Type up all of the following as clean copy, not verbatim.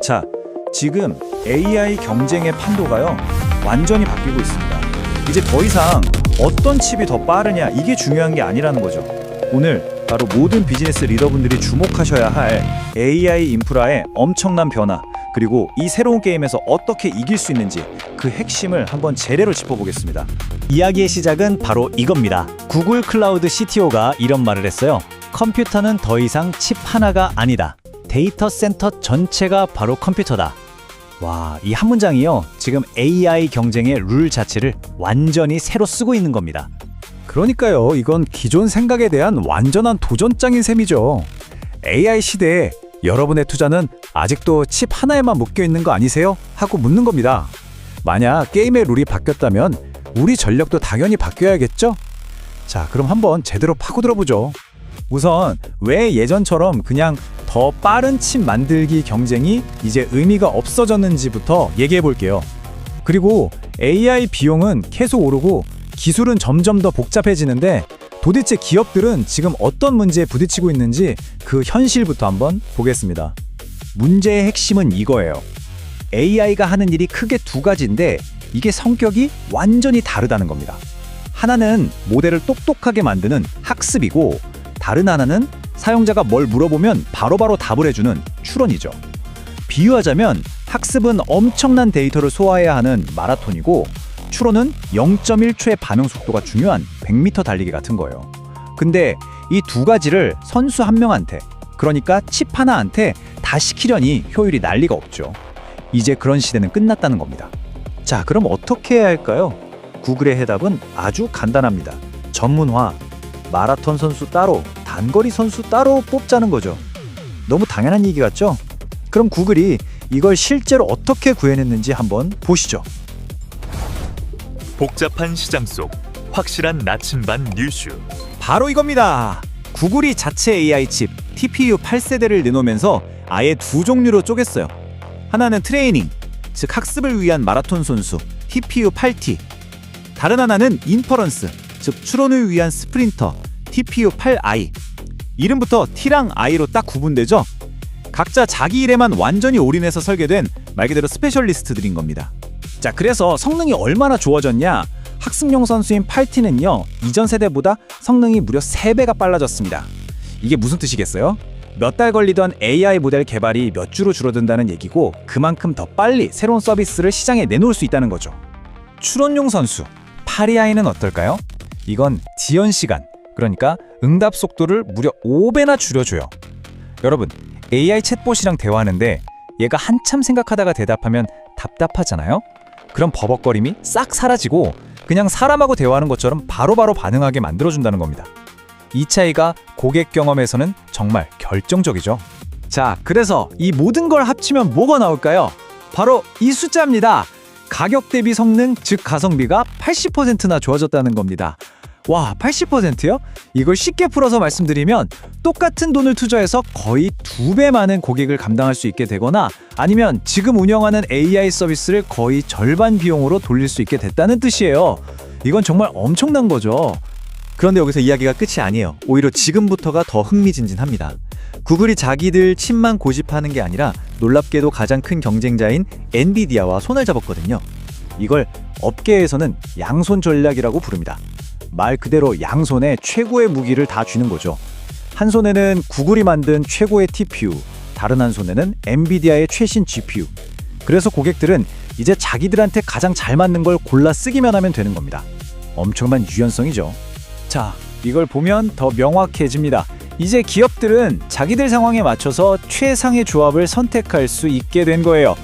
자, 지금 AI 경쟁의 판도가요, 완전히 바뀌고 있습니다. 이제 더 이상 어떤 칩이 더 빠르냐, 이게 중요한 게 아니라는 거죠. 오늘 바로 모든 비즈니스 리더분들이 주목하셔야 할 AI 인프라의 엄청난 변화, 그리고 이 새로운 게임에서 어떻게 이길 수 있는지 그 핵심을 한번 제대로 짚어보겠습니다. 이야기의 시작은 바로 이겁니다. 구글 클라우드 CTO가 이런 말을 했어요. 컴퓨터는 더 이상 칩 하나가 아니다. 데이터 센터 전체가 바로 컴퓨터다. 와, 이 한 문장이요, 지금 AI 경쟁의 룰 자체를 완전히 새로 쓰고 있는 겁니다. 그러니까요, 이건 기존 생각에 대한 완전한 도전장인 셈이죠. AI 시대에 여러분의 투자는 아직도 칩 하나에만 묶여 있는 거 아니세요? 하고 묻는 겁니다. 만약 게임의 룰이 바뀌었다면 우리 전략도 당연히 바뀌어야겠죠? 자, 그럼 한번 제대로 파고들어보죠. 우선 왜 예전처럼 그냥 더 빠른 칩 만들기 경쟁이 이제 의미가 없어졌는지부터 얘기해 볼게요. 그리고 AI 비용은 계속 오르고 기술은 점점 더 복잡해지는데 도대체 기업들은 지금 어떤 문제에 부딪히고 있는지 그 현실부터 한번 보겠습니다. 문제의 핵심은 이거예요. AI가 하는 일이 크게 두 가지인데 이게 성격이 완전히 다르다는 겁니다. 하나는 모델을 똑똑하게 만드는 학습이고, 다른 하나는 사용자가 뭘 물어보면 바로바로 답을 해주는 추론이죠. 비유하자면 학습은 엄청난 데이터를 소화해야 하는 마라톤이고, 추론은 0.1초의 반응 속도가 중요한 100m 달리기 같은 거예요. 근데 이 두 가지를 선수 한 명한테, 그러니까 칩 하나한테 다 시키려니 효율이 난리가 없죠. 이제 그런 시대는 끝났다는 겁니다. 자, 그럼 어떻게 해야 할까요? 구글의 해답은 아주 간단합니다. 전문화. 마라톤 선수 따로, 단거리 선수 따로 뽑자는 거죠. 너무 당연한 얘기 같죠? 그럼 구글이 이걸 실제로 어떻게 구현했는지 한번 보시죠. 복잡한 시장 속 확실한 나침반 뉴슈. 바로 이겁니다. 구글이 자체 AI 칩 TPU 8세대를 내놓으면서 아예 두 종류로 쪼갰어요. 하나는 트레이닝, 즉 학습을 위한 마라톤 선수 TPU 8T. 다른 하나는 인퍼런스, 즉 추론을 위한 스프린터 TPU 8i. 이름부터 T랑 I로 딱 구분되죠? 각자 자기 일에만 완전히 올인해서 설계된 말 그대로 스페셜리스트들인 겁니다. 자, 그래서 성능이 얼마나 좋아졌냐? 학습용 선수인 8T는요, 이전 세대보다 성능이 무려 3배가 빨라졌습니다. 이게 무슨 뜻이겠어요? 몇 달 걸리던 AI 모델 개발이 몇 주로 줄어든다는 얘기고, 그만큼 더 빨리 새로운 서비스를 시장에 내놓을 수 있다는 거죠. 추론용 선수 8i는 어떨까요? 이건 지연 시간, 그러니까 응답 속도를 무려 5배나 줄여줘요. 여러분, AI 챗봇이랑 대화하는데 얘가 한참 생각하다가 대답하면 답답하잖아요? 그럼 버벅거림이 싹 사라지고 그냥 사람하고 대화하는 것처럼 바로바로 반응하게 만들어준다는 겁니다. 이 차이가 고객 경험에서는 정말 결정적이죠. 자, 그래서 이 모든 걸 합치면 뭐가 나올까요? 바로 이 숫자입니다. 가격 대비 성능, 즉 가성비가 80%나 좋아졌다는 겁니다. 와, 80%요? 이걸 쉽게 풀어서 말씀드리면 똑같은 돈을 투자해서 거의 2배 많은 고객을 감당할 수 있게 되거나, 아니면 지금 운영하는 AI 서비스를 거의 절반 비용으로 돌릴 수 있게 됐다는 뜻이에요. 이건 정말 엄청난 거죠. 그런데 여기서 이야기가 끝이 아니에요. 오히려 지금부터가 더 흥미진진합니다. 구글이 자기들 칩만 고집하는 게 아니라 놀랍게도 가장 큰 경쟁자인 엔비디아와 손을 잡았거든요. 이걸 업계에서는 양손 전략이라고 부릅니다. 말 그대로 양손에 최고의 무기를 다 쥐는 거죠. 한 손에는 구글이 만든 최고의 TPU, 다른 한 손에는 엔비디아의 최신 GPU. 그래서 고객들은 이제 자기들한테 가장 잘 맞는 걸 골라 쓰기만 하면 되는 겁니다. 엄청난 유연성이죠. 자, 이걸 보면 더 명확해집니다. 이제 기업들은 자기들 상황에 맞춰서 최상의 조합을 선택할 수 있게 된 거예요.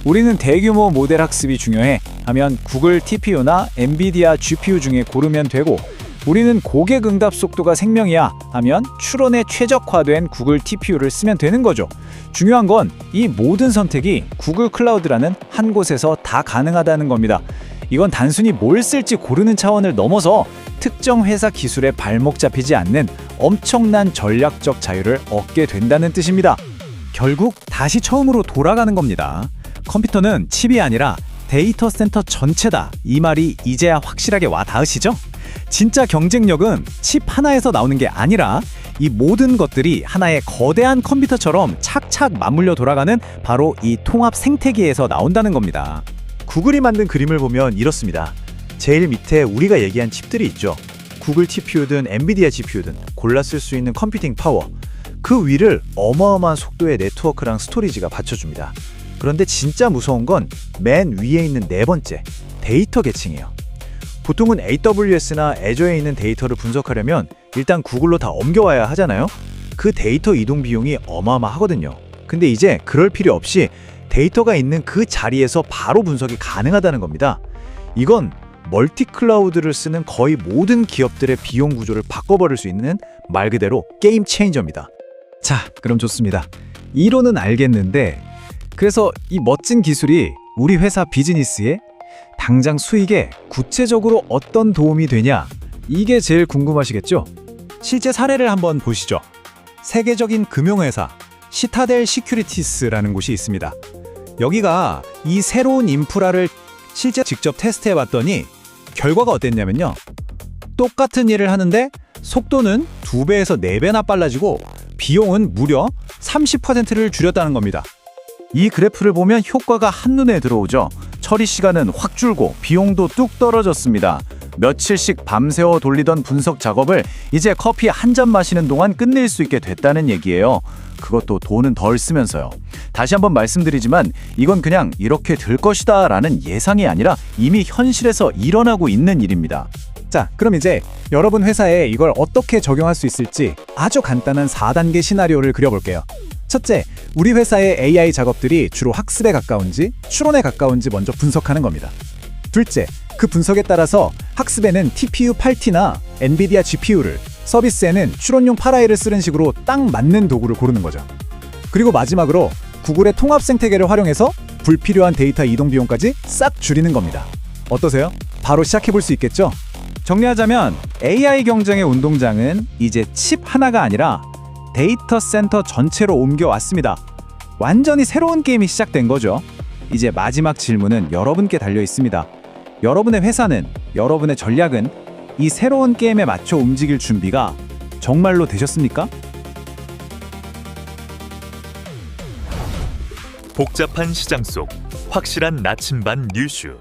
우리는 대규모 모델 학습이 중요해 하면 구글 TPU나 엔비디아 GPU 중에 고르면 되고, 우리는 고객 응답 속도가 생명이야 하면 추론에 최적화된 구글 TPU를 쓰면 되는 거죠. 중요한 건 이 모든 선택이 구글 클라우드라는 한 곳에서 다 가능하다는 겁니다. 이건 단순히 뭘 쓸지 고르는 차원을 넘어서 특정 회사 기술에 발목 잡히지 않는 엄청난 전략적 자유를 얻게 된다는 뜻입니다. 결국 다시 처음으로 돌아가는 겁니다. 컴퓨터는 칩이 아니라 데이터 센터 전체다. 이 말이 이제야 확실하게 와 닿으시죠? 진짜 경쟁력은 칩 하나에서 나오는 게 아니라 이 모든 것들이 하나의 거대한 컴퓨터처럼 착착 맞물려 돌아가는 바로 이 통합 생태계에서 나온다는 겁니다. 구글이 만든 그림을 보면 이렇습니다. 제일 밑에 우리가 얘기한 칩들이 있죠. 구글 TPU든 엔비디아 GPU든 골라 쓸 수 있는 컴퓨팅 파워. 그 위를 어마어마한 속도의 네트워크랑 스토리지가 받쳐줍니다. 그런데 진짜 무서운 건 맨 위에 있는 네 번째, 데이터 계층이에요. 보통은 AWS나 애저에 있는 데이터를 분석하려면 일단 구글로 다 옮겨와야 하잖아요. 그 데이터 이동 비용이 어마어마하거든요. 근데 이제 그럴 필요 없이 데이터가 있는 그 자리에서 바로 분석이 가능하다는 겁니다. 이건 멀티 클라우드를 쓰는 거의 모든 기업들의 비용 구조를 바꿔버릴 수 있는 말 그대로 게임 체인저입니다. 자, 그럼 좋습니다. 이론은 알겠는데 그래서 이 멋진 기술이 우리 회사 비즈니스에 당장 수익에 구체적으로 어떤 도움이 되냐? 이게 제일 궁금하시겠죠? 실제 사례를 한번 보시죠. 세계적인 금융회사 시타델 시큐리티스라는 곳이 있습니다. 여기가 이 새로운 인프라를 실제 직접 테스트해 봤더니 결과가 어땠냐면요. 똑같은 일을 하는데 속도는 2배에서 4배나 빨라지고 비용은 무려 30%를 줄였다는 겁니다. 이 그래프를 보면 효과가 한눈에 들어오죠. 처리 시간은 확 줄고 비용도 뚝 떨어졌습니다. 며칠씩 밤새워 돌리던 분석 작업을 이제 커피 한 잔 마시는 동안 끝낼 수 있게 됐다는 얘기예요. 그것도 돈은 덜 쓰면서요. 다시 한번 말씀드리지만 이건 그냥 이렇게 될 것이다 라는 예상이 아니라 이미 현실에서 일어나고 있는 일입니다. 자, 그럼 이제 여러분 회사에 이걸 어떻게 적용할 수 있을지 아주 간단한 4단계 시나리오를 그려볼게요. 첫째, 우리 회사의 AI 작업들이 주로 학습에 가까운지 추론에 가까운지 먼저 분석하는 겁니다. 둘째, 그 분석에 따라서 학습에는 TPU 8T나 엔비디아 GPU를, 서비스에는 추론용 파라이를 쓰는 식으로 딱 맞는 도구를 고르는 거죠. 그리고 마지막으로 구글의 통합 생태계를 활용해서 불필요한 데이터 이동 비용까지 싹 줄이는 겁니다. 어떠세요? 바로 시작해 볼 수 있겠죠? 정리하자면 AI 경쟁의 운동장은 이제 칩 하나가 아니라 데이터 센터 전체로 옮겨왔습니다. 완전히 새로운 게임이 시작된 거죠. 이제 마지막 질문은 여러분께 달려 있습니다. 여러분의 회사는, 여러분의 전략은 이 새로운 게임에 맞춰 움직일 준비가 정말로 되셨습니까? 복잡한 시장 속 확실한 나침반 뉴슈.